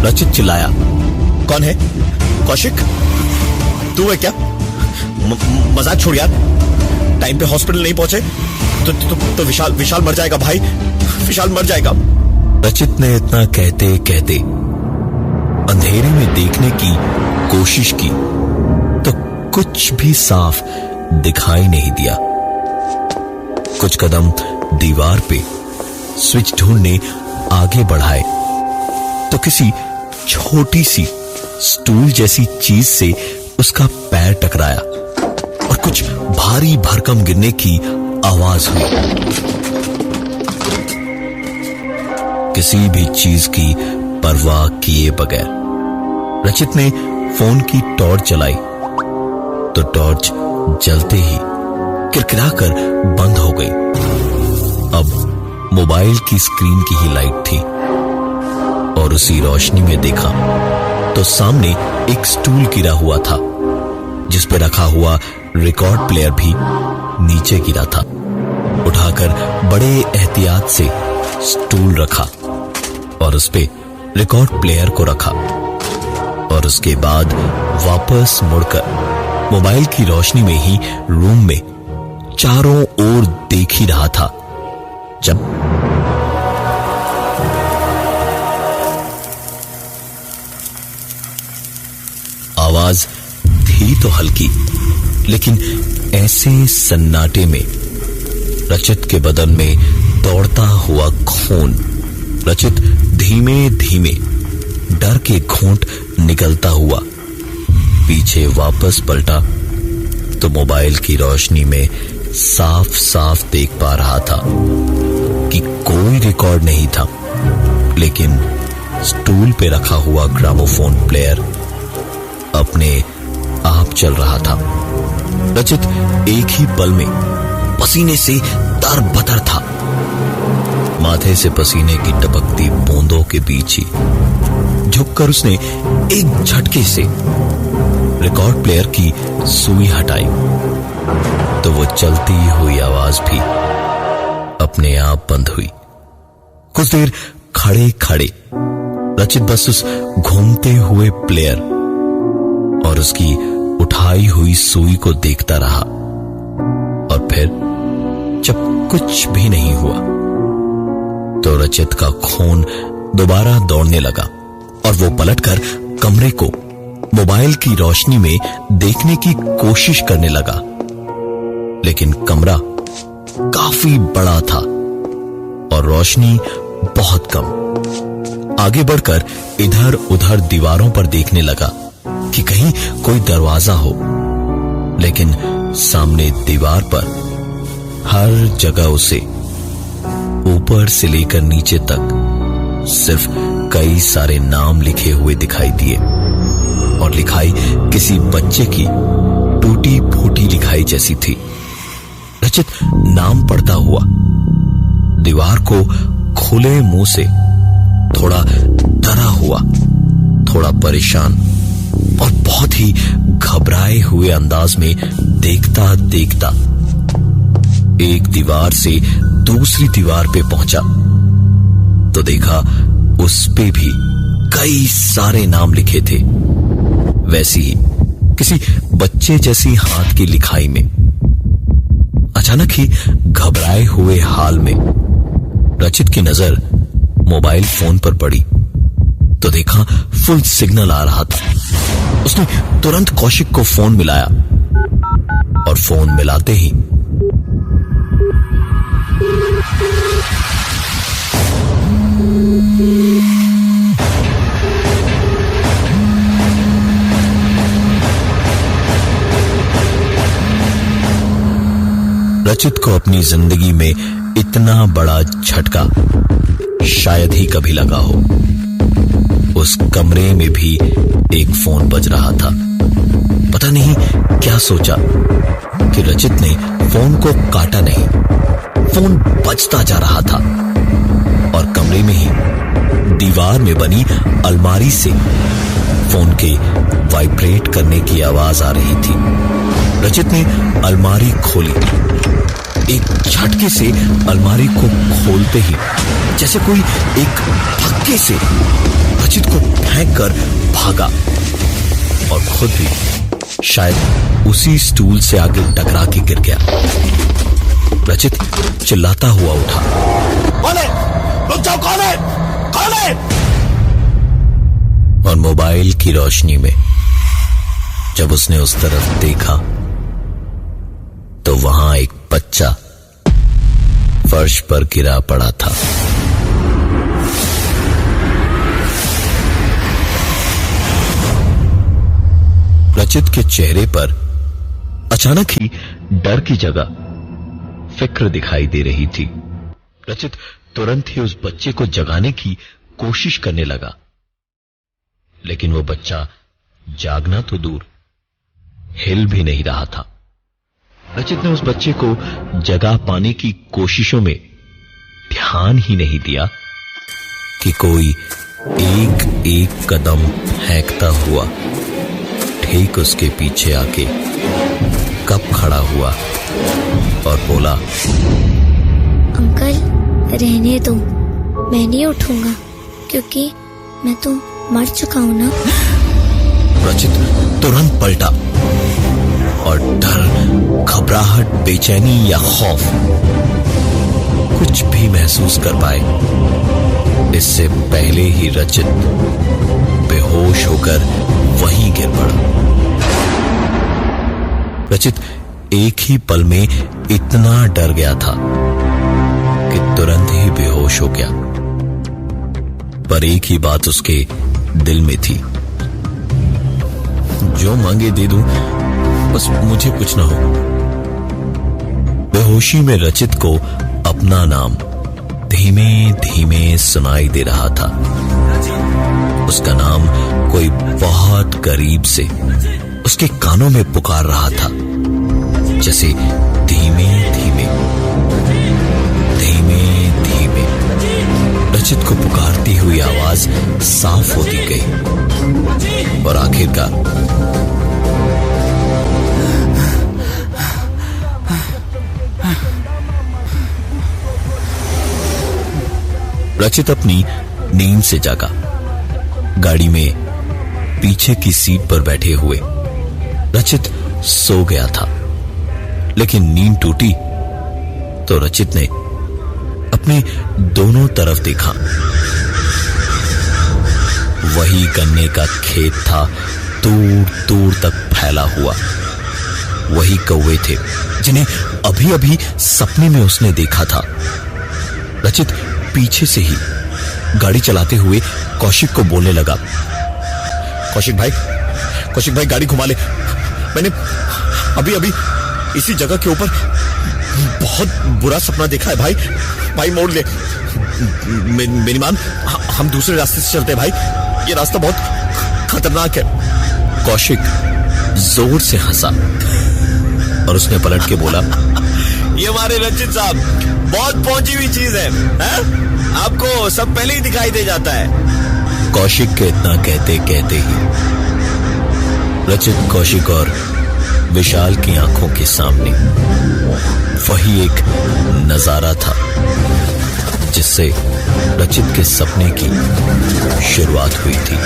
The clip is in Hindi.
रचित चिल्लाया। कौन है? कौशिक, तू है क्या? मजाक छोड़ यार। टाइम पे हॉस्पिटल नहीं पहुंचे तो विशाल मर जाएगा भाई, विशाल मर जाएगा। रचित ने इतना कहते कहते अंधेरे में देखने की कोशिश की तो कुछ भी साफ दिखाई नहीं दिया। कुछ कदम दीवार पे स्विच ढूंढने आगे बढ़ाए तो किसी छोटी सी स्टूल जैसी चीज से उसका पैर टकराया और कुछ भारी भरकम गिरने की आवाज हुई। किसी भी चीज की परवाह किए बगैर रचित ने फोन की टॉर्च जलाई तो टॉर्च जलते ही किरकिराकर बंद हो गई। अब मोबाइल की स्क्रीन की ही लाइट थी और उसी रोशनी में देखा तो सामने एक स्टूल गिरा हुआ था जिस पे रखा हुआ रिकॉर्ड प्लेयर भी नीचे गिरा था। उठाकर बड़े एहतियात से स्टूल रखा और उस पे रिकॉर्ड प्लेयर को रखा और उसके बाद वापस मुड़कर मोबाइल की रोशनी में ही रूम में चारों ओर देख ही रहा था जब आवाज थी तो हल्की, लेकिन ऐसे सन्नाटे में रचित के बदन में दौड़ता हुआ खून, रचित धीमे धीमे डर के घूंट निकलता हुआ पीछे वापस पलटा तो मोबाइल की रोशनी में साफ साफ देख पा रहा था कि कोई रिकॉर्ड नहीं था, लेकिन स्टूल पे रखा हुआ ग्रामोफोन प्लेयर अपने आप चल रहा था। रचित एक ही पल में पसीने से तरबतर था। माथे से पसीने की टपकती बूंदों के बीच ही झुककर उसने एक झटके से रिकॉर्ड प्लेयर की सुई हटाई तो वो चलती हुई आवाज भी अपने आप बंद हुई। कुछ देर खड़े खड़े रचित बस उस घूमते हुए प्लेयर और उसकी उठाई हुई सुई को देखता रहा और फिर जब कुछ भी नहीं हुआ तो रचित का खून दोबारा दौड़ने लगा और वो पलटकर कमरे को मोबाइल की रोशनी में देखने की कोशिश करने लगा, लेकिन कमरा काफी बड़ा था और रोशनी बहुत कम। आगे बढ़कर इधर उधर दीवारों पर देखने लगा कि कहीं कोई दरवाजा हो, लेकिन सामने दीवार पर हर जगह उसे ऊपर से लेकर नीचे तक सिर्फ कई सारे नाम लिखे हुए दिखाई दिए और लिखाई किसी बच्चे की टूटी फूटी लिखाई जैसी थी। रचित नाम पढ़ता हुआ दीवार को खुले मुंह से थोड़ा डरा हुआ, थोड़ा परेशान और बहुत ही घबराए हुए अंदाज में देखता देखता एक दीवार से दूसरी दीवार पे पहुंचा तो देखा उस पे भी कई सारे नाम लिखे थे, वैसी ही किसी बच्चे जैसी हाथ की लिखाई में। अचानक ही घबराए हुए हाल में रचित की नजर मोबाइल फोन पर पड़ी तो देखा फुल सिग्नल आ रहा था। उसने तुरंत कौशिक को फोन मिलाया और फोन मिलाते ही रचित को अपनी जिंदगी में इतना बड़ा झटका शायद ही कभी लगा हो। उस कमरे में भी एक फोन बज रहा था। पता नहीं क्या सोचा कि रचित ने फोन को काटा नहीं, फोन बजता जा रहा था और कमरे में ही दीवार में बनी अलमारी से फोन के वाइब्रेट करने की आवाज आ रही थी। रचित ने अलमारी खोली एक झटके से अलमारी को खोलते ही जैसे कोई एक धक्के से रचित को फेंक कर भागा और खुद भी शायद उसी स्टूल से आगे टकरा के गिर गया। रचित चिल्लाता हुआ उठा, कौन है? रुक जाओ, कौन है? कौन है? और मोबाइल की रोशनी में जब उसने उस तरफ देखा तो वहां एक बच्चा फर्श पर गिरा पड़ा था। रचित के चेहरे पर अचानक ही डर की जगह फिक्र दिखाई दे रही थी। रचित तुरंत ही उस बच्चे को जगाने की कोशिश करने लगा, लेकिन वो बच्चा जागना तो दूर, हिल भी नहीं रहा था। रचित ने उस बच्चे को जगा पाने की कोशिशों में ध्यान ही नहीं दिया कि कोई एक एक कदम फेंकता हुआ ठीक उसके पीछे आके कब खड़ा हुआ और बोला, अंकल रहने दो, मैं नहीं उठूंगा क्योंकि मैं तो मर चुका हूं ना। रचित तुरंत पलटा और डर, घबराहट, बेचैनी या खौफ कुछ भी महसूस कर पाए इससे पहले ही रचित बेहोश होकर वहीं गिर पड़ा। रचित एक ही पल में इतना डर गया था कि तुरंत ही बेहोश हो गया। पर एक ही बात उसके दिल में थी, जो मांगे दे दूं, बस मुझे कुछ ना हो। बेहोशी में रचित को अपना नाम धीमे धीमे सुनाई दे रहा था। उसका नाम कोई बहुत करीब से उसके कानों में पुकार रहा था, जैसे धीमे धीमे धीमे धीमे। रचित को पुकारती हुई आवाज साफ होती गई और आखिरकार रचित अपनी नींद से जागा। गाड़ी में पीछे की सीट पर बैठे हुए रचित सो गया था, लेकिन नींद टूटी तो रचित ने अपनी दोनों तरफ देखा। वही गन्ने का खेत था, दूर दूर तक फैला हुआ। वही कौवे थे जिन्हें अभी अभी सपने में उसने देखा था। रचित पीछे से ही गाड़ी चलाते हुए कौशिक को बोलने लगा, कौशिक भाई गाड़ी घुमा ले। मैंने अभी अभी इसी जगह के ऊपर बहुत बुरा सपना देखा है भाई मोड़ ले। मेरी मान, हम दूसरे रास्ते से चलते हैं भाई, ये रास्ता बहुत खतरनाक है। कौशिक जोर से हंसा और उसने पलट के बोला, ये हमारे रचित साहब बहुत पहुंची हुई चीज है? आपको सब पहले ही दिखाई दे जाता है। कौशिक के इतना कहते कहते ही रचित, कौशिक और विशाल की आंखों के सामने वही एक नजारा था जिससे रचित के सपने की शुरुआत हुई थी।